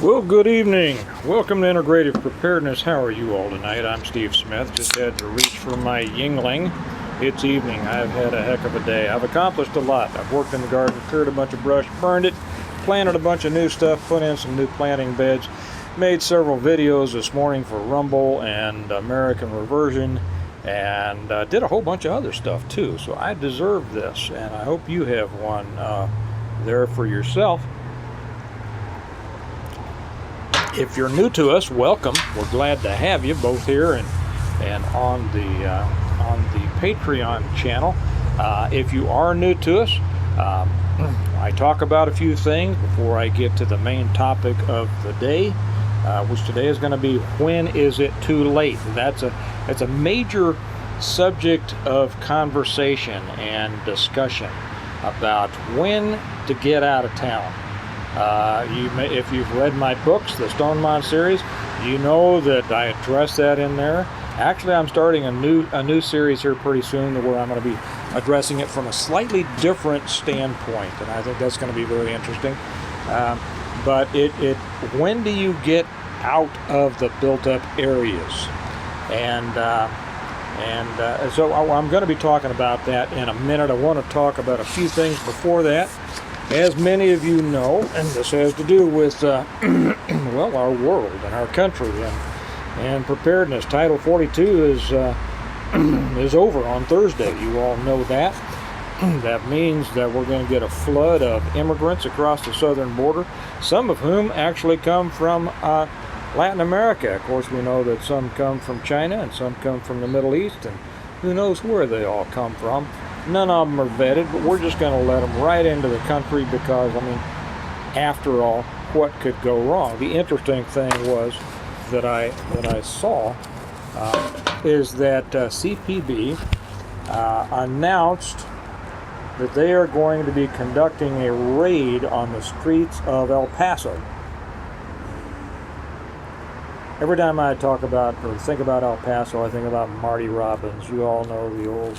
Well, good evening. Welcome to Integrative Preparedness. How are you all tonight? I'm Steve Smith. Just had to reach for my Yingling. It's evening. I've had a heck of a day. I've accomplished a lot. I've worked in the garden, cleared a bunch of brush, burned it, planted a bunch of new stuff, put in some new planting beds, made several videos this morning for Rumble and American Reversion, and did a whole bunch of other stuff too. So I deserve this, and I hope you have one there for yourself. If you're new to us, welcome. We're glad to have you both here and on the Patreon channel. If you are new to us, I talk about a few things before I get to the main topic of the day, which today is going to be when is it too late? That's a major subject of conversation and discussion about when to get out of town. If you've read my books, the Stonemont Series, you know that I address that in there. Actually, I'm starting a new series here pretty soon where I'm going to be addressing it from a slightly different standpoint, and I think that's going to be very interesting. But when do you get out of the built-up areas? So I'm going to be talking about that in a minute. I want to talk about a few things before that. As many of you know, and this has to do with, well, our world and our country and preparedness. Title 42 is over on Thursday. You all know that. That means that we're going to get a flood of immigrants across the southern border, some of whom actually come from Latin America. Of course, we know that some come from China and some come from the Middle East, and who knows where they all come from. None of them are vetted, but we're just going to let them right into the country because, I mean, after all, what could go wrong? The interesting thing was that I saw is that CPB announced that they are going to be conducting a raid on the streets of El Paso. Every time I talk about or think about El Paso, I think about Marty Robbins. You all know the old...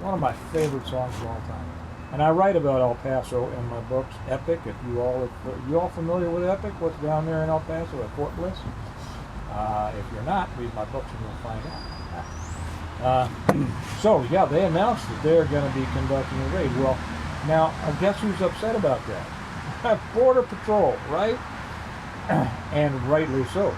one of my favorite songs of all time. And I write about El Paso in my books, Epic. If you all familiar with Epic, what's down there in El Paso at Fort Bliss? If you're not, read my books and you'll find out. So, yeah, they announced that they're going to be conducting a raid. Well, now, guess who's upset about that? Border Patrol, right? And rightly so.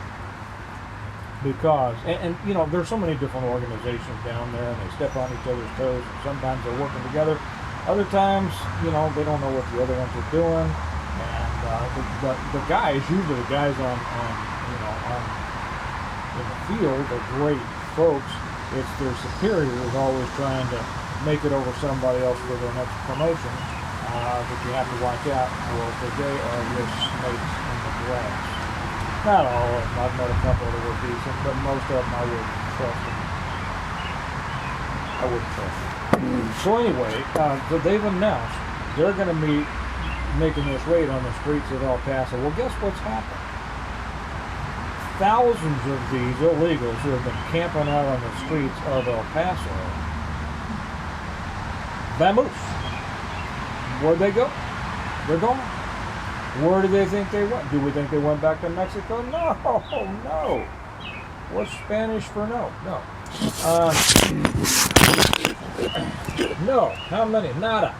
Because, and you know, there's so many different organizations down there, and they step on each other's toes, and sometimes they're working together. Other times, you know, they don't know what the other ones are doing, and the guys, usually the guys in the field, are great folks. It's their superiors always trying to make it over somebody else for their next promotion, that you have to watch out for, because they are just snakes in the grass. Not all of them. I've met a couple that were decent, but most of them I wouldn't trust them. So anyway, so they've announced they're going to be making this raid on the streets of El Paso. Well, guess what's happened? Thousands of these illegals who have been camping out on the streets of El Paso, vamoose. Where'd they go? They're gone. Where do they think they went? Do we think they went back to Mexico? No, no. What's Spanish for no? No. No. How many? Nada.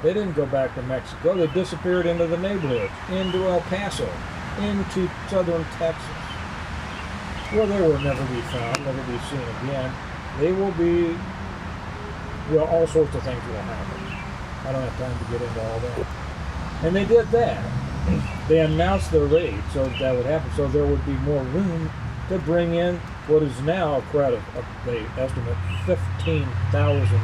They didn't go back to Mexico. They disappeared into the neighborhoods, into El Paso, into southern Texas. Well, they will never be found, never be seen again. They will be, well, all sorts of things will happen. I don't have time to get into all that. And they did that. They announced their raid so that would happen, so there would be more room to bring in what is now a crowd of, they estimate, 15,000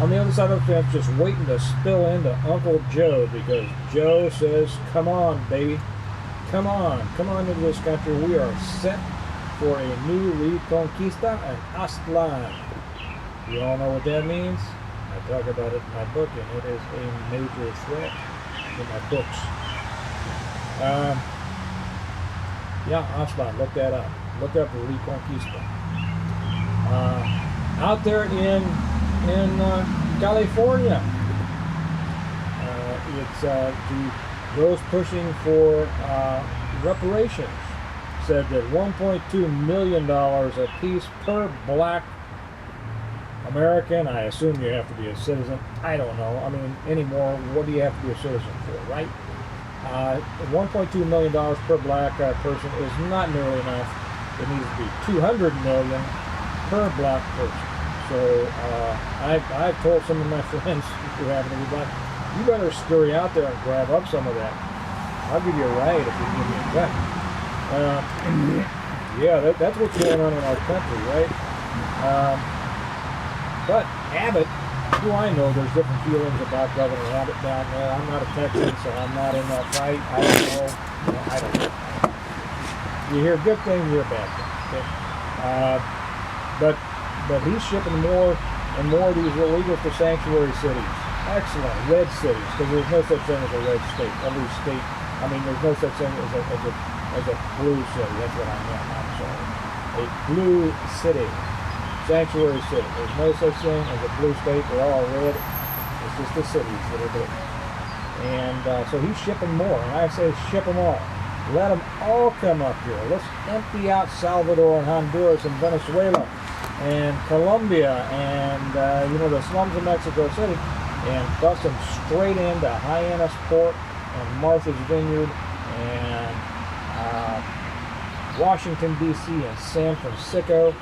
on the other side of the fence, just waiting to spill into Uncle Joe, because Joe says, come on, baby. Come on into this country. We are set for a new Reconquista and Aztlán. You all know what that means? I talk about it in my book, and it is a major threat in my books. Yeah, Aztlán, look that up. Look up the Reconquista. Out there in California, it's the those pushing for reparations said that $1.2 million apiece per black American. I assume you have to be a citizen. I don't know. I mean, anymore, what do you have to be a citizen for, right? $1.2 million per black person is not nearly enough. It needs to be $200 million per black person. So I've told some of my friends who happen to be black, you better scurry out there and grab up some of that. I'll give you a ride if you give me a cut. Yeah, that's what's going on in our country, right? But Abbott, who I know, there's different feelings about Governor Abbott down there. I'm not a Texan, so I'm not in that fight. I don't know. I don't know. You hear good things, you hear bad things. Okay? But he's shipping more and more of these illegals to sanctuary cities. Excellent, red cities, because there's no such thing as a red state. Every state, I mean, there's no such thing as a blue city. That's what I meant. I'm sorry. A blue city. Sanctuary city. There's no such thing as a blue state. They're all red. It's just the cities that are blue. And so he's shipping more. And I say ship them all. Let them all come up here. Let's empty out Salvador and Honduras and Venezuela and Colombia and the slums of Mexico City and bust them straight into Hyannis Port and Martha's Vineyard and Washington, D.C. and San Francisco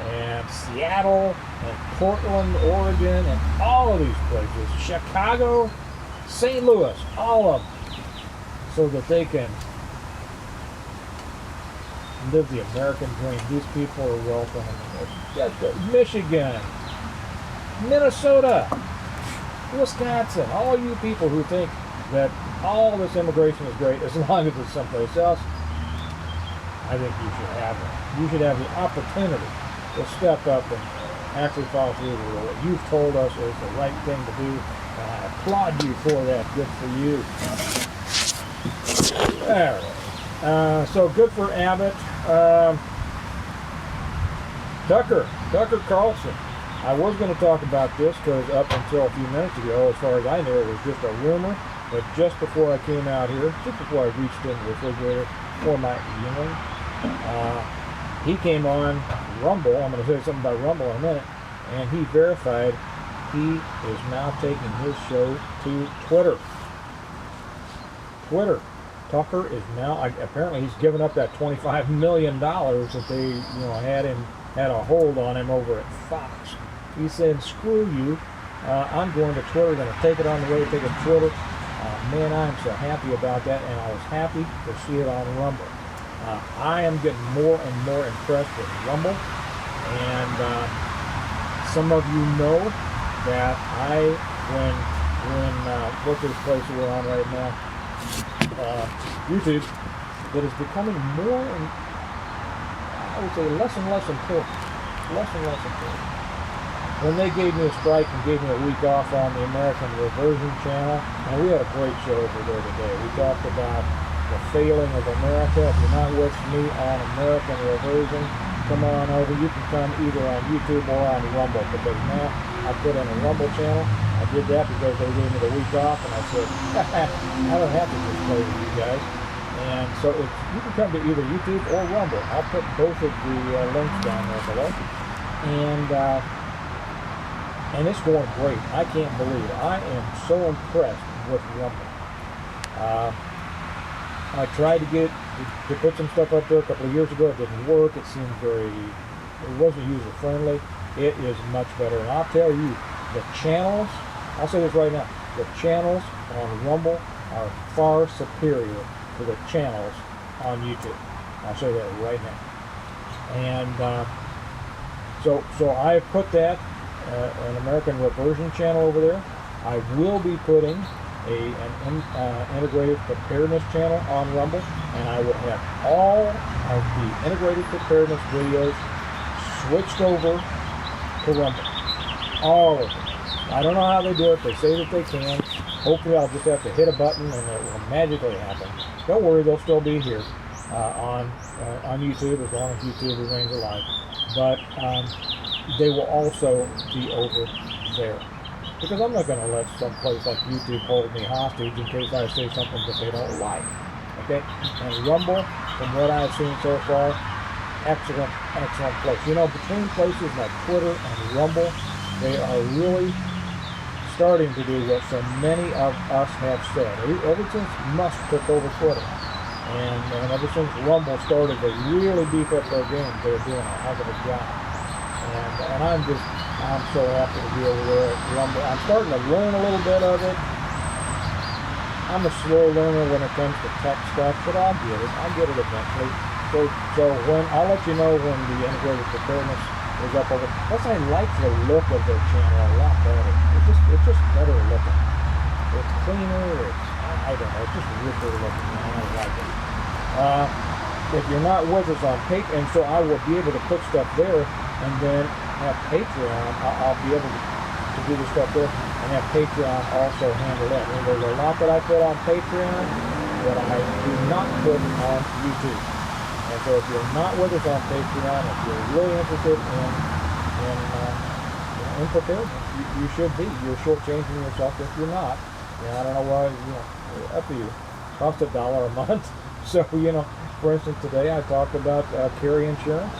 and Seattle and Portland, Oregon, and all of these places, Chicago, St. Louis, all of them, so that they can live the American dream. These people are welcome. Michigan, Minnesota, Wisconsin, all you people who think that all this immigration is great as long as it's someplace else, I think you should have it. You should have the opportunity to step up and actually follow through with what you've told us is the right thing to do. And I applaud you for that. Good for you. All right. So good for Abbott. Tucker Carlson. I was going to talk about this because up until a few minutes ago, as far as I knew, it was just a rumor. But just before I came out here, just before I reached in the refrigerator for my viewing, he came on Rumble. I'm going to say something about Rumble in a minute. And he verified he is now taking his show to Twitter. Tucker is now, apparently he's given up that $25 million that they had a hold on him over at Fox. He said, screw you, I'm going to Twitter, going to take it on the road, take it to Twitter. Man, I'm so happy about that, and I was happy to see it on Rumble. I am getting more and more impressed with Rumble, and some of you know that when what's this place we're on right now, YouTube, that is becoming more and I would say less and less important. When they gave me a strike and gave me a week off on the American Reversion channel, and we had a great show over there today. We talked about the failing of America. If you're not with me on American Reversion, come on over. You can come either on YouTube or on Rumble, because now I put in a Rumble channel. I did that because they gave me the week off, and I said, I don't have to just play with you guys. And so you can come to either YouTube or Rumble. I'll put both of the links down there below. And it's going great. I can't believe it. I am so impressed with Rumble. I tried to put some stuff up there a couple of years ago. It didn't work. It seemed it wasn't user friendly. It is much better. And I'll tell you, the channels, I'll say this right now, the channels on Rumble are far superior to the channels on YouTube. I'll say that right now. And so I put that an American Reversion channel over there. I will be putting an integrated preparedness channel on Rumble, and I will have all of the integrated preparedness videos switched over to Rumble. All of them. I don't know how they do it. They say that they can. Hopefully I'll just have to hit a button and it will magically happen. Don't worry, they'll still be here on YouTube as long as YouTube remains alive. But they will also be over there. because I'm not going to let some place like YouTube hold me hostage in case I say something that they don't like. Okay? And Rumble, from what I've seen so far, excellent, excellent place. You know, between places like Twitter and Rumble, they are really starting to do what so many of us have said. Ever since Musk took over Twitter, and ever since Rumble started to really beef up their game, they're doing a heck of a job. And I'm so happy to be over there at Rumble. I'm starting to learn a little bit of it. I'm a slow learner when it comes to tech stuff, but I'll get it eventually. So when I'll let you know when the integrated preparedness is up over. Plus, I like the look of their channel a lot better. It's just better looking. It's cleaner. I don't know. It's just richer looking. I like it. If you're not with us on Patreon, and so I will be able to put stuff there, and then have Patreon. I'll be able to do the stuff there, and have Patreon also handle that. And there's a lot that I put on Patreon that I do not put on YouTube. And so if you're not with us on Patreon, if you're really interested in preparedness, you should be. You're shortchanging yourself if you're not. I don't know why, up to you. It costs $1 a month. So, for instance, today I talked about carry insurance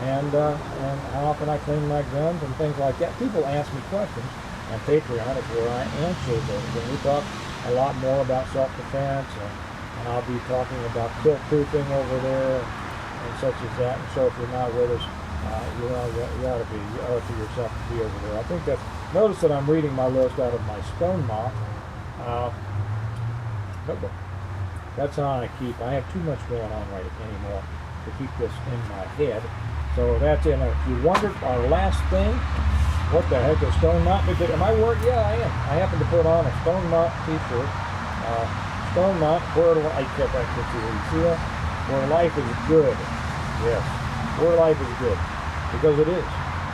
and how often I clean my guns and things like that. People ask me questions, and Patreon is where I answer those. And we talk a lot more about self-defense, and I'll be talking about kill proofing over there and such as that. And so if you're not with us, you owe it to yourself to be over there. I think notice that I'm reading my list out of my Stonemont notebook. That's how I have too much going on right anymore to keep this in my head. So that's it. If you wondered, our last thing, what the heck is Stonemont? Am I wearing? Yeah, I am. I happen to put on a Stonemont t-shirt. Stonemont, I kept that to you. See that? Where life is good. Yes. Where life is good. Because it is.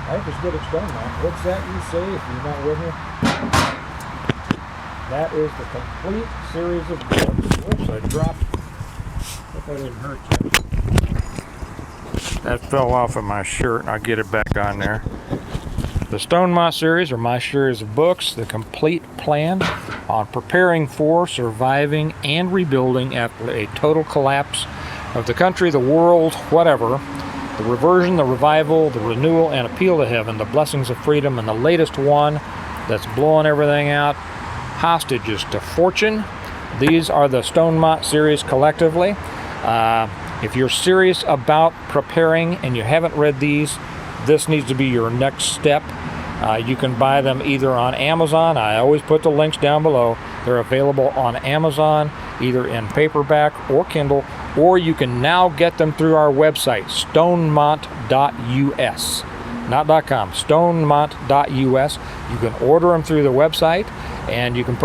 Life is good at Stonemont. What's that you say if you're not with me? That is the complete series of books. Whoops, I dropped. Hope I didn't hurt you. That fell off of my shirt. I'll get it back on there. The Stonemont series are my series of books, the complete plan on preparing for, surviving, and rebuilding after a total collapse of the country, the world, whatever. The reversion, the revival, the renewal, and appeal to heaven, the blessings of freedom, and the latest one that's blowing everything out, hostages to fortune. These are the Stonemont series collectively. If you're serious about preparing and you haven't read these, this needs to be your next step. You can buy them either on Amazon. I always put the links down below. They're available on Amazon, either in paperback or Kindle, or you can now get them through our website, stonemont.us. Not .com, stonemont.us. You can order them through the website, and you can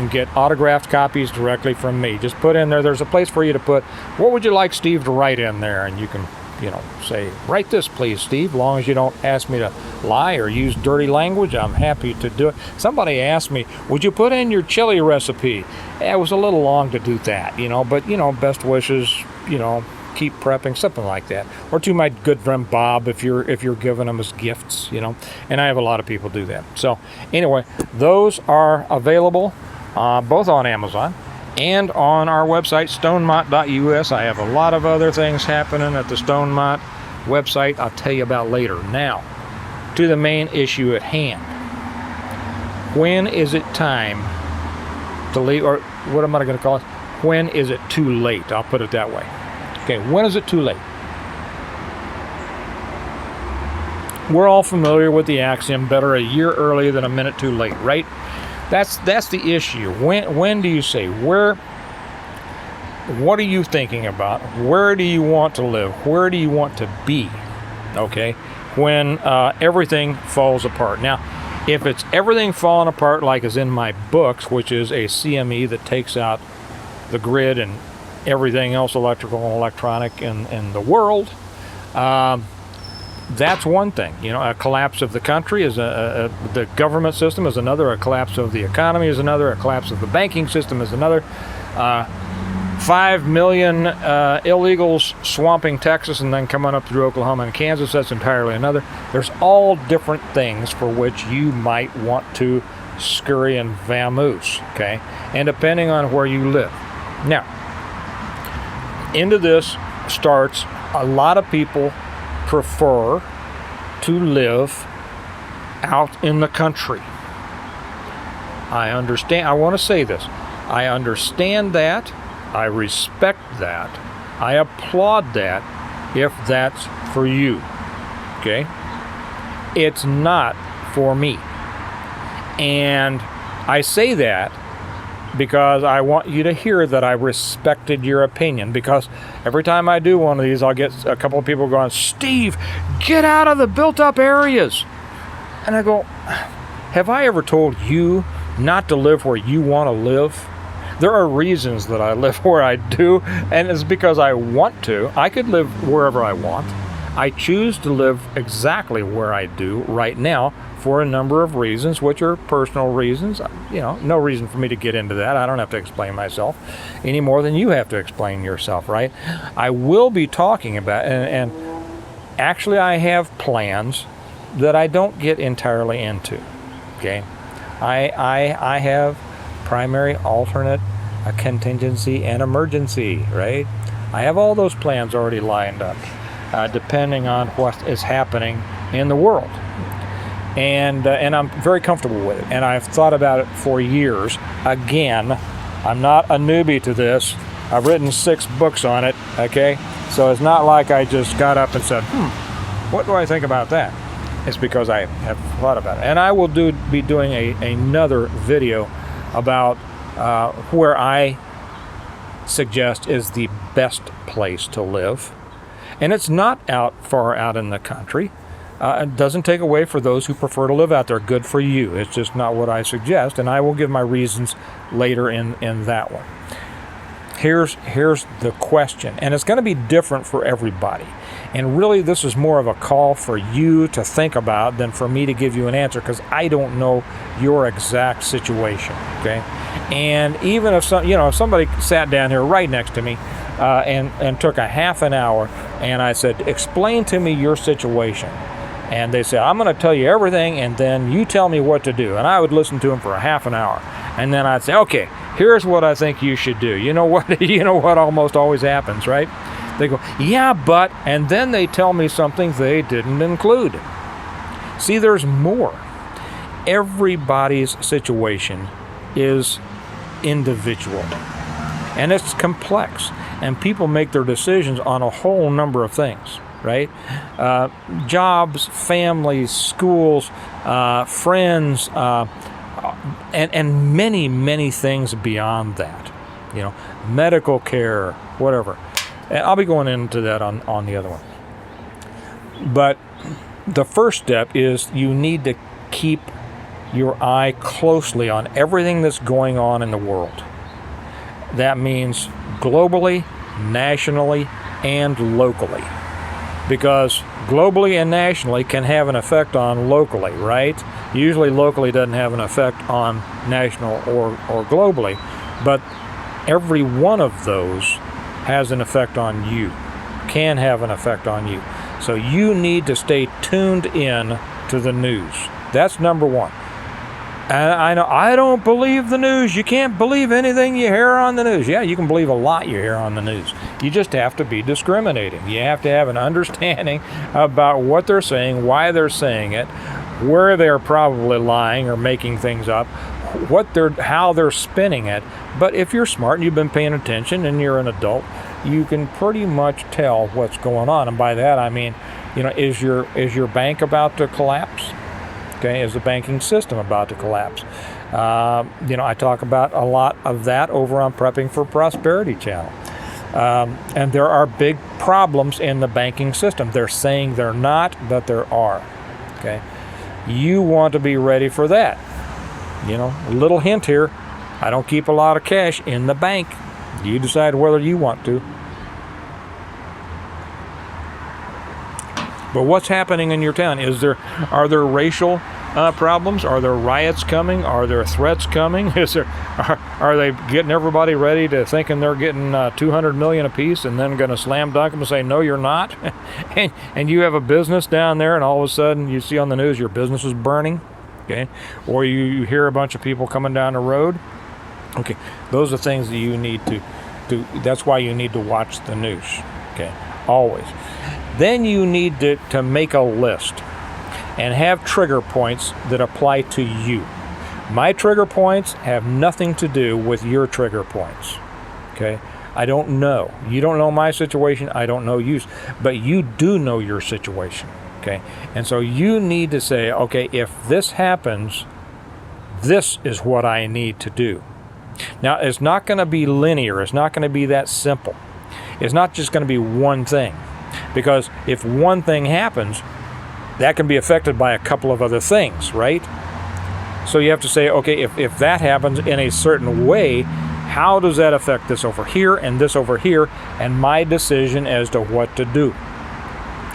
get autographed copies directly from me. Just put in there. There's a place for you to put, what would you like Steve to write in there, and you can say, write this please, Steve. As long as you don't ask me to lie or use dirty language, I'm happy to do it. Somebody asked me, would you put in your chili recipe? It was a little long to do that, but best wishes, keep prepping, something like that. Or to my good friend Bob, if you're giving them as gifts, and I have a lot of people do that. So anyway, those are available both on Amazon and on our website, stonemont.us. I have a lot of other things happening at the Stonemont website I'll tell you about later. Now, to the main issue at hand. When is it time to leave, or what am I going to call it? When is it too late? I'll put it that way. Okay, when is it too late? We're all familiar with the axiom, better a year early than a minute too late, right? That's the issue. When do you say, what are you thinking about? Where do you want to live? Where do you want to be? Okay, when everything falls apart. Now, if it's everything falling apart like is in my books, which is a CME that takes out the grid and everything else electrical and electronic in the world, that's one thing. A collapse of the country is the government system is another. A collapse of the economy is another. A collapse of the banking system is another. 5 million illegals swamping Texas and then coming up through Oklahoma and Kansas. That's entirely another. There's all different things for which you might want to scurry and vamoose, okay? And depending on where you live. Now, into this starts, a lot of people prefer to live out in the country. I understand. I want to say this. I understand that. I respect that. I applaud that if that's for you. Okay? It's not for me. And I say that because I want you to hear that I respected your opinion, because every time I do one of these, I'll get a couple of people going, Steve, get out of the built-up areas. And I go, have I ever told you not to live where you want to live? There are reasons that I live where I do, and it's because I want to. I could live wherever I want. I choose to live exactly where I do right now for a number of reasons, which are personal reasons. You know, no reason for me to get into that. I don't have to explain myself any more than you have to explain yourself, right? I will be talking about, and actually I have plans that I don't get entirely into, okay? I have primary, alternate, a contingency, and emergency, right? I have all those plans already lined up, depending on what is happening in the world. And I'm very comfortable with it, and I've thought about it for years. Again, I'm not a newbie to this. I've written 6 books on it, okay? So it's not like I just got up and said, what do I think about that? It's because I have thought about it. And I will be doing another video about where I suggest is the best place to live. And it's not far out in the country. It doesn't take away for those who prefer to live out there. Good for you. It's just not what I suggest, and I will give my reasons later in that one. Here's the question, and it's going to be different for everybody. And really, this is more of a call for you to think about than for me to give you an answer, because I don't know your exact situation, okay? And even if if somebody sat down here right next to me and took a half an hour, and I said, explain to me your situation. And they say, I'm going to tell you everything, and then you tell me what to do. And I would listen to them for a half an hour. And then I'd say, okay, here's what I think you should do. You know what? You know what almost always happens, right? They go, yeah, but, and then they tell me something they didn't include. See, there's more. Everybody's situation is individual. And it's complex. And people make their decisions on a whole number of things, right? Jobs, families, schools, friends, and many, many things beyond that. You know, medical care, whatever. And I'll be going into that on the other one. But the first step is you need to keep your eye closely on everything that's going on in the world. That means globally, nationally, and locally. Because globally and nationally can have an effect on locally, right? Usually locally doesn't have an effect on national or globally, but every one of those has an effect on you, can have an effect on you. So you need to stay tuned in to the news. That's number one. And I know I don't believe the news. You can't believe anything you hear on the news. Yeah, you can believe a lot you hear on the news. You just have to be discriminating. You have to have an understanding about what they're saying, why they're saying it, where they're probably lying or making things up, how they're spinning it. But if you're smart and you've been paying attention and you're an adult, you can pretty much tell what's going on. And by that I mean, is your bank about to collapse? Okay, is the banking system about to collapse? I talk about a lot of that over on Prepping for Prosperity channel. And there are big problems in the banking system. They're saying they're not, but there are. Okay, you want to be ready for that. A little hint here, I don't keep a lot of cash in the bank. You decide whether you want to. But what's happening in your town? Are there racial problems? Are there riots coming? Are there threats coming? Are they getting everybody ready to thinking they're getting 200 million apiece and then going to slam dunk them and say, no, you're not? and you have a business down there and all of a sudden you see on the news your business is burning, okay? Or you hear a bunch of people coming down the road. Okay, those are things that you need to do. That's why you need to watch the news, okay, always. Then you need to make a list and have trigger points that apply to you. My trigger points have nothing to do with your trigger points, okay? I don't know. You don't know my situation. I don't know you, but you do know your situation, okay? And so you need to say, okay, if this happens, this is what I need to do. Now, it's not going to be linear. It's not going to be that simple. It's not just going to be one thing. Because if one thing happens, that can be affected by a couple of other things, right? So you have to say, okay, if that happens in a certain way, how does that affect this over here and this over here, and my decision as to what to do?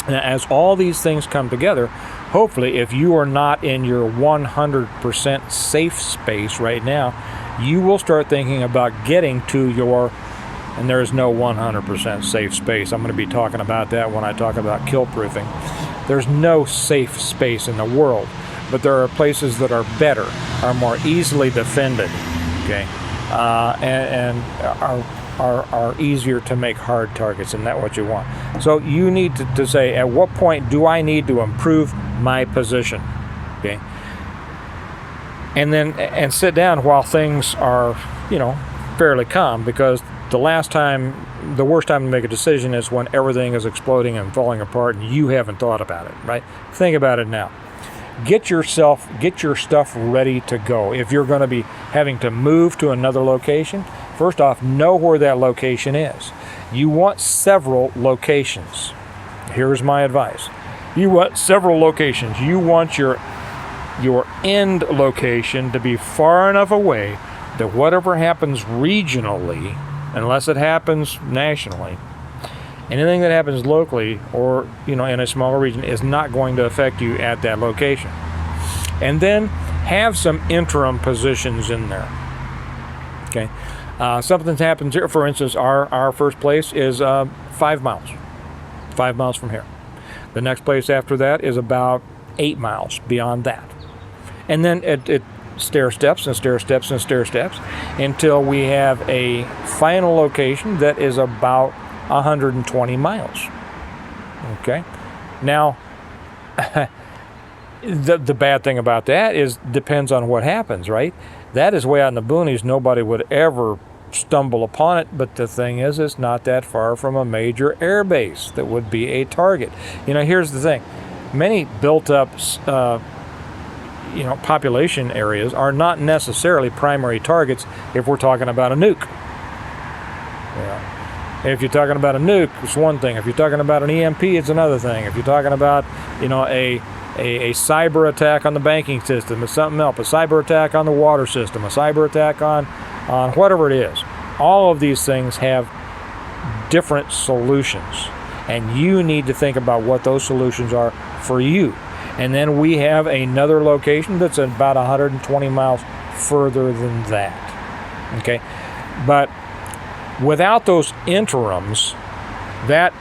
Now, as all these things come together, hopefully, if you are not in your 100% safe space right now, you will start thinking about getting to your, and there is no 100% safe space. I'm going to be talking about that when I talk about kill proofing. There's no safe space in the world, but there are places that are better, are more easily defended, okay, and are easier to make hard targets, and that's what you want. So you need to say, at what point do I need to improve my position, okay? And then sit down while things are, fairly calm, because the worst time to make a decision is when everything is exploding and falling apart and you haven't thought about it, right? Think about it now. Get your stuff ready to go. If you're going to be having to move to another location, first off, know where that location is. You want several locations. Here's my advice. You want several locations. You want your end location to be far enough away that whatever happens regionally, unless it happens nationally, anything that happens locally or in a smaller region is not going to affect you at that location. And then have some interim positions in there. Okay, something happens here. For instance, our first place is 5 miles. 5 miles from here. The next place after that is about 8 miles beyond that. And then it stair steps and stair steps and stair steps until we have a final location that is about 120 miles. Okay? Now, the bad thing about that is depends on what happens, right? That is way out in the boonies. Nobody would ever stumble upon it, but the thing is, it's not that far from a major air base that would be a target. Here's the thing. Many built-up population areas are not necessarily primary targets if we're talking about a nuke. If you're talking about a nuke, it's one thing. If you're talking about an EMP, it's another thing. If you're talking about, a cyber attack on the banking system, it's something else. A cyber attack on the water system, a cyber attack on whatever it is. All of these things have different solutions, and you need to think about what those solutions are for you. And then we have another location that's about 120 miles further than that. Okay? But without those interims, that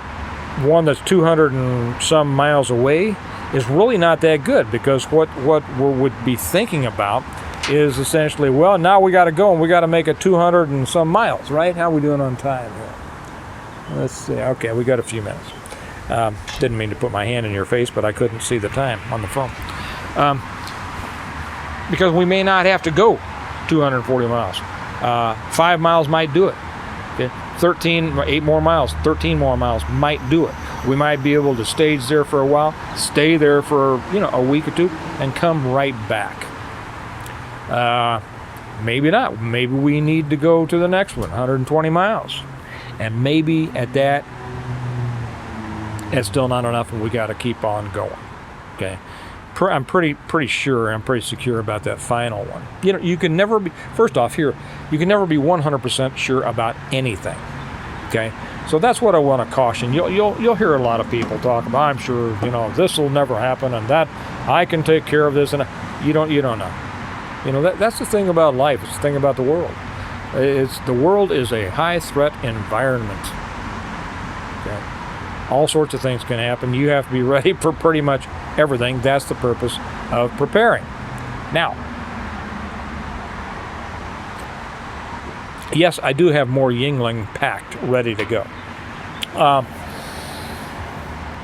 one that's 200 and some miles away is really not that good, because what we would be thinking about is essentially, well, now we got to go and we got to make it 200 and some miles, right? How are we doing on time here? Let's see. Okay, we got a few minutes. Didn't mean to put my hand in your face, but I couldn't see the time on the phone. Because we may not have to go 240 miles. 5 miles might do it. Okay? 8 more miles, 13 more miles might do it. We might be able to stage there for a while, stay there for a week or two, and come right back. Maybe not. Maybe we need to go to the next one, 120 miles. And maybe at that, it's still not enough, and we got to keep on going. Okay, I'm pretty sure, I'm pretty secure about that final one. You can never be. First off, you can never be 100% sure about anything. Okay, so that's what I want to caution. You'll hear a lot of people talk about, I'm sure this will never happen, and that I can take care of this, and You don't know. That's the thing about life. It's the thing about the world. The world is a high threat environment. Okay? All sorts of things can happen. You have to be ready for pretty much everything. That's the purpose of preparing. Now, yes, I do have more Yingling packed, ready to go.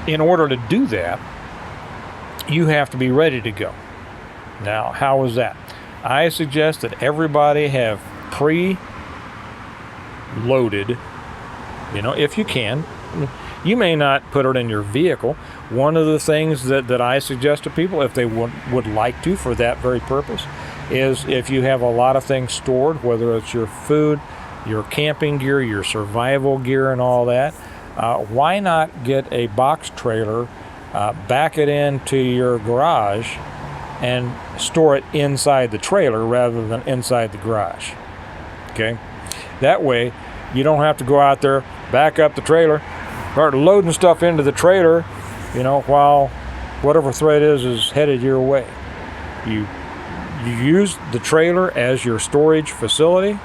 In order to do that, you have to be ready to go. Now, how is that? I suggest that everybody have pre-loaded, if you can. You may not put it in your vehicle. One of the things that I suggest to people, if they would like to for that very purpose, is if you have a lot of things stored, whether it's your food, your camping gear, your survival gear and all that, why not get a box trailer, back it into your garage, and store it inside the trailer rather than inside the garage. Okay? That way, you don't have to go out there, back up the trailer, start loading stuff into the trailer, while whatever threat is headed your way. You use the trailer as your storage facility.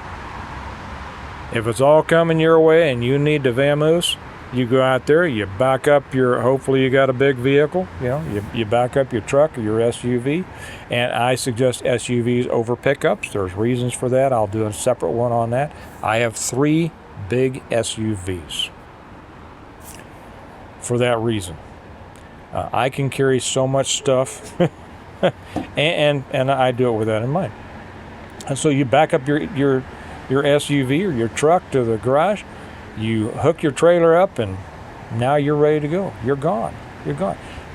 If it's all coming your way and you need to vamoose, you go out there, you back up hopefully you got a big vehicle, you back up your truck or your SUV, and I suggest SUVs over pickups. There's reasons for that. I'll do a separate one on that. I have 3 big SUVs for that reason. I can carry so much stuff, and I do it with that in mind. And so you back up your SUV or your truck to the garage, you hook your trailer up, and now you're ready to go. You're gone.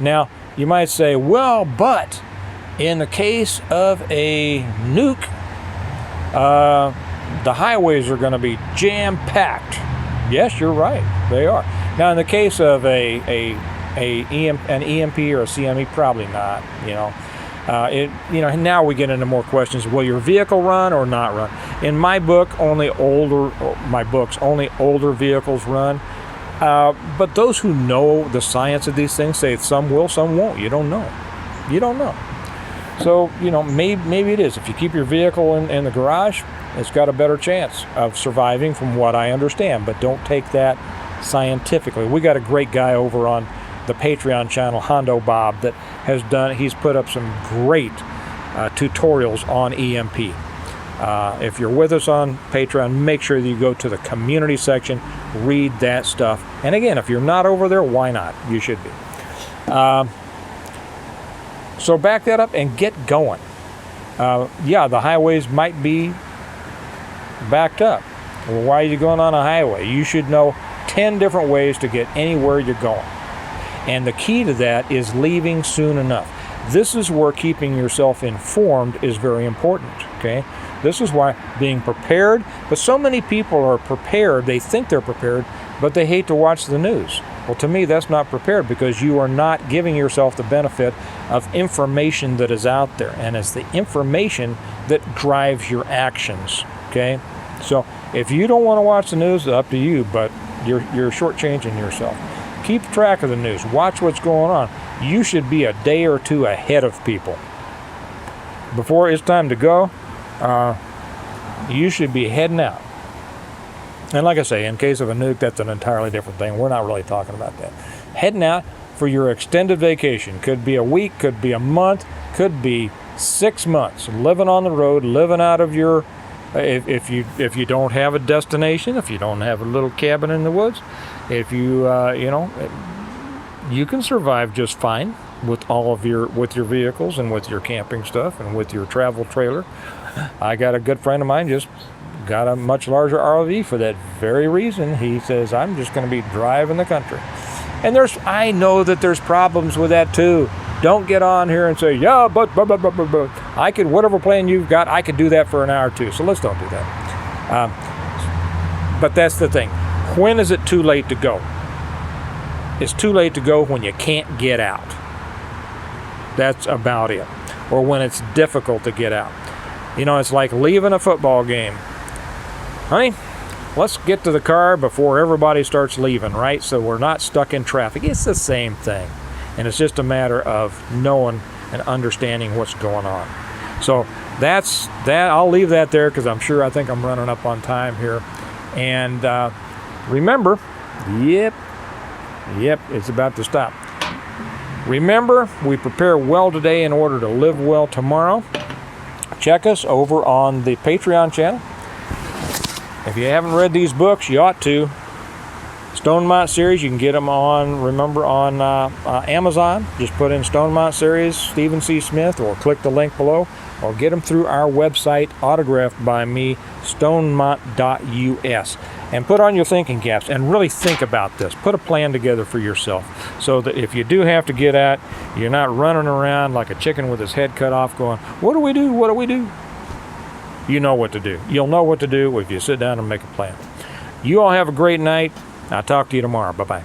Now, you might say, well, but in the case of a nuke, the highways are going to be jam-packed. Yes, you're right. They are. Now, in the case of an EMP or a CME, probably not. Now we get into more questions. Will your vehicle run or not run? In my book, only older vehicles run. But those who know the science of these things say some will, some won't. You don't know. So, maybe it is. If you keep your vehicle in the garage, it's got a better chance of surviving from what I understand. But don't take that scientifically. We got a great guy over on the Patreon channel, Hondo Bob, that he's put up some great tutorials on EMP. If you're with us on Patreon, make sure that you go to the community section, read that stuff. And again, if you're not over there, why not? You should be. So back that up and get going. The highways might be backed up. Well, why are you going on a highway? You should know 10 different ways to get anywhere you're going. And the key to that is leaving soon enough. This is where keeping yourself informed is very important, okay? This is why being prepared, but so many people are prepared, they think they're prepared, but they hate to watch the news. Well, to me, that's not prepared, because you are not giving yourself the benefit of information that is out there. And it's the information that drives your actions, okay? So if you don't want to watch the news, it's up to you, but you're shortchanging yourself. Keep track of the news. Watch what's going on. You should be a day or two ahead of people. Before it's time to go, you should be heading out. And like I say, in case of a nuke, that's an entirely different thing. We're not really talking about that. Heading out for your extended vacation. Could be a week, could be a month, could be 6 months. Living on the road, living out of your... If you don't have a destination, if you don't have a little cabin in the woods, if you you can survive just fine with your vehicles and with your camping stuff and with your travel trailer. I got a good friend of mine just got a much larger RV for that very reason. He says, I'm just going to be driving the country. And I know that there's problems with that too. Don't get on here and say, yeah, but I could, whatever plan you've got, I could do that for an hour or two. So let's don't do that. But that's the thing. When is it too late to go? It's too late to go when you can't get out. That's about it. Or when it's difficult to get out. It's like leaving a football game. Honey, let's get to the car before everybody starts leaving, right? So we're not stuck in traffic. It's the same thing. And it's just a matter of knowing and understanding what's going on. So that's that. I'll leave that there because I think I'm running up on time here. And remember, yep, it's about to stop. Remember, we prepare well today in order to live well tomorrow. Check us over on the Patreon channel. If you haven't read these books, you ought to. Stonemont Series, you can get them on Amazon. Just put in Stonemont Series, Stephen C. Smith, or click the link below, or get them through our website, autographed by me, stonemont.us. And put on your thinking caps and really think about this. Put a plan together for yourself so that if you do have to get out, you're not running around like a chicken with his head cut off going, what do we do? What do we do? You know what to do. You'll know what to do if you sit down and make a plan. You all have a great night. I'll talk to you tomorrow. Bye-bye.